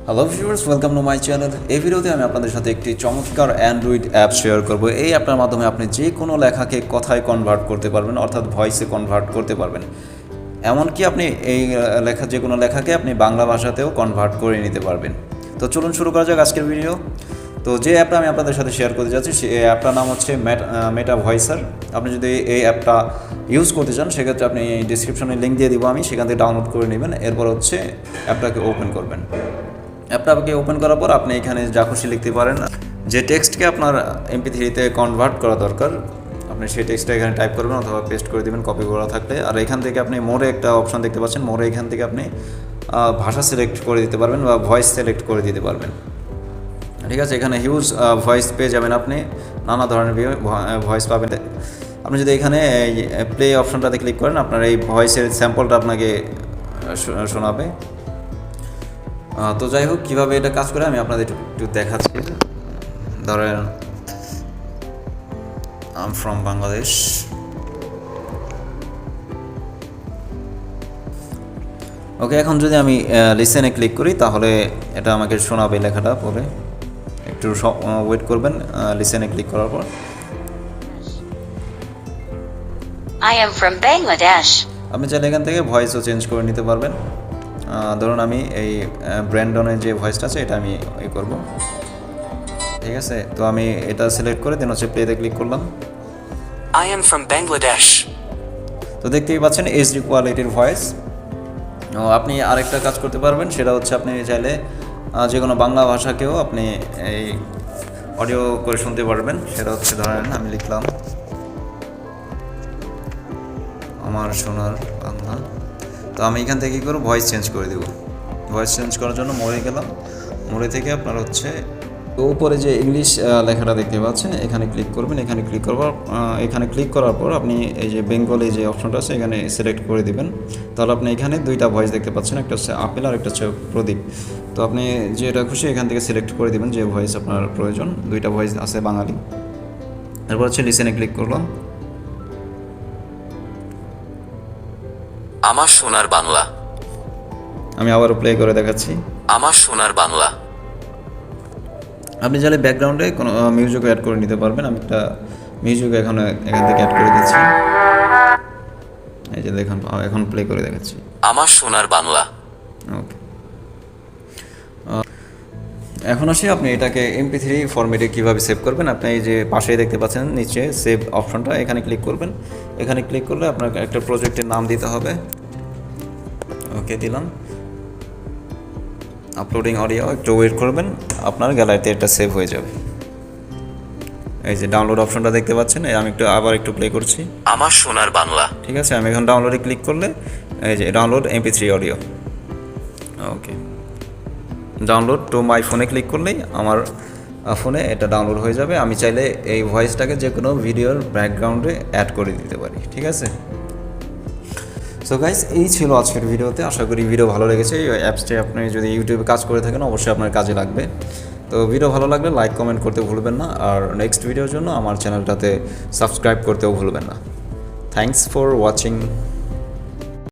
Hello viewers, welcome to my channel. এই ভিডিওতে আমি আপনাদের সাথে একটি চমৎকার অ্যান্ড্রয়েড অ্যাপ শেয়ার করব। এই অ্যাপটার মাধ্যমে আপনি যে কোনো লেখাকে কথায় কনভার্ট করতে পারবেন, অর্থাৎ ভয়েসে কনভার্ট করতে পারবেন। এমনকি আপনি এই যে কোনো লেখাকে আপনি বাংলা ভাষাতেও কনভার্ট করে নিতে পারবেন। তো চলুন শুরু করা যাক আজকের ভিডিও। তো যে অ্যাপটা আমি আপনাদের সাথে শেয়ার করতে যাচ্ছি সেই অ্যাপটার নাম হচ্ছে মেটা ভয়েসার। আপনি যদি এই অ্যাপটা ইউজ করতে চান সেক্ষেত্রে আপনি ডিসক্রিপশনে লিঙ্ক দিয়ে দিব আমি, সেখান থেকে ডাউনলোড করে নেবেন। এরপর হচ্ছে অ্যাপটাকে ওপেন করবেন। অ্যাপটাকে ওপেন করার পর আপনি এখানে যা খুশি লিখতে পারেন। যে টেক্সটকে আপনার MP3-তে কনভার্ট করা দরকার আপনি সেই টেক্সটটা এখানে টাইপ করবেন অথবা পেস্ট করে দেবেন কপি করা থাকলে। আর এখান থেকে আপনি মোরে একটা অপশন দেখতে পাচ্ছেন, মোরে এখান থেকে আপনি ভাষা সিলেক্ট করে দিতে পারবেন বা ভয়েস সিলেক্ট করে দিতে পারবেন। ঠিক আছে, এখানে হিউজ ভয়েস পেয়ে যাবেন, আপনি নানা ধরনের ভয়েস পাবেন। আপনি যদি এখানে এই প্লে অপশনটাতে ক্লিক করেন আপনার এই ভয়েসের স্যাম্পলটা আপনাকে শোনাবে। তো যাই হোক, কীভাবে এটা কাজ করে আমি আপনাদের একটু দেখাচ্ছি। ধরেন আই এম ফ্রম বাংলাদেশ। ওকে, এখন যদি আমি লিসেনে ক্লিক করি তাহলে এটা আমাকে শোনাবে লেখাটা পরে। একটু ওয়েট করবেন লিসেনে ক্লিক করার পর। I am from Bangladesh. আপনি চাইলে এখান থেকে ভয়েসও চেঞ্জ করে নিতে পারবেন। ধরুন আমি এই ব্র্যান্ডনের যে ভয়েসটা আছে এটা আমি করব। ঠিক আছে, তো আমি এটা সিলেক্ট করে দেন হচ্ছে প্লেতে ক্লিক করলাম। I am from Bangladesh. তো দেখতেই পাচ্ছেন HD কোয়ালিটির ভয়েস। আপনি আরেকটা কাজ করতে পারবেন, সেটা হচ্ছে আপনি চাইলে যে কোনো বাংলা ভাষাকেও আপনি এই অডিও করে শুনতে পারবেন। সেটা হচ্ছে ধরেন আমি লিখলাম আমার সোনার বাংলা। তো আমি এখান থেকে কী করব, ভয়েস চেঞ্জ করে দেব। ভয়েস চেঞ্জ করার জন্য মোড়ে গেলাম। মোড়ে থেকে আপনার হচ্ছে উপরে যে ইংলিশ লেখাটা দেখতে পাচ্ছেন এখানে ক্লিক করবেন। এখানে ক্লিক করার পর আপনি এই যে বেঙ্গলি যে অপশনটা আছে এখানে সিলেক্ট করে দিবেন। তাহলে আপনি এখানে দুইটা ভয়েস দেখতে পাচ্ছেন, একটা হচ্ছে আপেল আর একটা হচ্ছে প্রদীপ। তো আপনি যেটা খুশি এখান থেকে সিলেক্ট করে দিবেন যে ভয়েস আপনার প্রয়োজন। দুইটা ভয়েস আছে বাঙালি। এরপর হচ্ছে লিসেনে ক্লিক করলাম। আমার সোনার বাংলা। আমি আবারও প্লে করে দেখাচ্ছি। আমার সোনার বাংলা। আপনি চাইলে ব্যাকগ্রাউন্ডে কোনো মিউজিকও অ্যাড করে নিতে পারবেন। আমি একটা মিউজিক এখান থেকে অ্যাড করে দিচ্ছি। এই যে দেখুন, এখন প্লে করে দেখাচ্ছি। আমার সোনার বাংলা। ওকে, এখন আসি আপনি এটাকে MP3 ফরম্যাটে কীভাবে সেভ করবেন। আপনি এই যে পাশেই দেখতে পাচ্ছেন নিচে সেভ অপশনটা, এখানে ক্লিক করবেন। এখানে ক্লিক করলে আপনাকে একটা প্রজেক্টের নাম দিতে হবে। ওকে দিলাম। আপলোডিং অডিও, একটু ওয়েট করবেন, আপনার গ্যালারিতে এটা সেভ হয়ে যাবে। এই যে ডাউনলোড অপশনটা দেখতে পাচ্ছেন, আমি আবার একটু প্লে করছি। আমার সোনার বাংলা। ঠিক আছে, আমি এখন ডাউনলোডে ক্লিক করলে এই যে download MP3 audio. Okay, download to my ফোনে ক্লিক করলেই আমার ফোনে এটা ডাউনলোড হয়ে যাবে। আমি চাইলে এই ভয়েসটাকে যে কোনো ভিডিওর ব্যাকগ্রাউন্ডে অ্যাড করে দিতে পারি। ঠিক আছে, সো গাইস, এই ছিল আজকের ভিডিওতে। আশা করি ভিডিও ভালো লেগেছে। এই অ্যাপসটি আপনি যদি ইউটিউবে কাজ করে থাকেন অবশ্যই আপনার কাজে লাগবে। তো ভিডিও ভালো লাগলে লাইক কমেন্ট করতে ভুলবেন না, আর নেক্সট ভিডিওর জন্য আমার চ্যানেলটাতে সাবস্ক্রাইব করতেও ভুলবেন না। Thanks for watching.